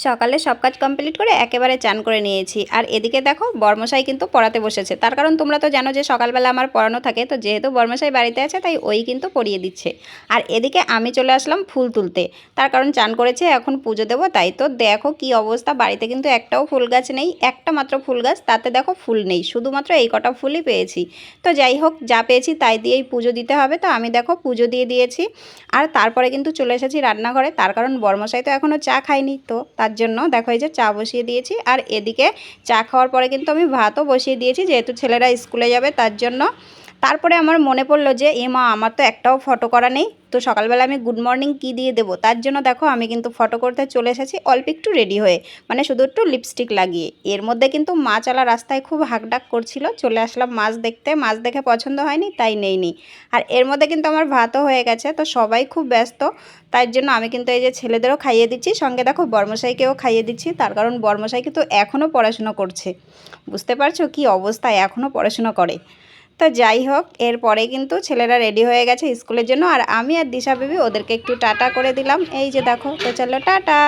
সকালে সব কাজ কমপ্লিট করে একেবারে চান করে নিয়েছি। আর এদিকে দেখো বরমশাই কিন্তু পড়াতে বসেছে, তার কারণ তোমরা তো জানো যে সকালবেলা আমার পড়ানো থাকে, তো যেহেতু বরমশাই বাড়িতে আছে তাই ওই কিন্তু পড়িয়ে দিচ্ছে। আর এদিকে আমি চলে আসলাম ফুল তুলতে, তার কারণ চান করেছে এখন পুজো দেবো। তাই তো দেখো কি অবস্থা, বাড়িতে কিন্তু একটাও ফুল গাছ নেই, একটা মাত্র ফুল গাছ, তাতে দেখো ফুল নেই, শুধুমাত্র এই কটা ফুলই পেয়েছি। তো যাই হোক, যা পেয়েছি তাই দিয়েই পুজো দিতে হবে। তো আমি দেখো পুজো দিয়ে দিয়েছি। আর তারপরে কিন্তু চলে এসেছি রান্নাঘরে, তার কারণ বরমশাই তো এখনও চা খায়নি, তো তার জন্য দেখো এই যে চা বসিয়ে দিয়েছি। আর এদিকে চা খাওয়ার পরে কিন্তু আমি ভাতও বসিয়ে দিয়েছি, যেহেতু ছেলেরা স্কুলে যাবে তার জন্য। তারপরে আমার মনে পড়লো যে মা আমার তো একটাও ফটো করা নেই, তো সকালবেলা আমি গুড মর্নিং কী দিয়ে দেবো, তার জন্য দেখো আমি কিন্তু ফটো করতে চলে এসেছি অল্প একটু রেডি হয়ে, মানে শুধু একটু লিপস্টিক লাগিয়ে। এর মধ্যে কিন্তু মা চলা রাস্তায় খুব হাঁকডাক করছিল, চলে আসলাম মাছ দেখতে, মাছ দেখে পছন্দ হয়নি তাই নেইনি। আর এর মধ্যে কিন্তু আমার ভাতও হয়ে গেছে, তো সবাই খুব ব্যস্ত, তাই জন্য আমি কিন্তু এই যে ছেলেদেরও খাইয়ে দিচ্ছি, সঙ্গে দেখো বর্মশাইকেও খাইয়ে দিচ্ছি, তার কারণ বর্মশাই কিন্তু এখনও পড়াশুনো করছে। বুঝতে পারছো কি অবস্থায় এখনও পড়াশুনো করে। তো যাই হোক, এরপরে কিন্তু ছেলেরা রেডি হয়ে গেছে স্কুলের জন্য, আর আমি আর দিশা বেবি ওদেরকে একটু টাটা করে দিলাম, এই যে দেখো। তো চলো টাটা।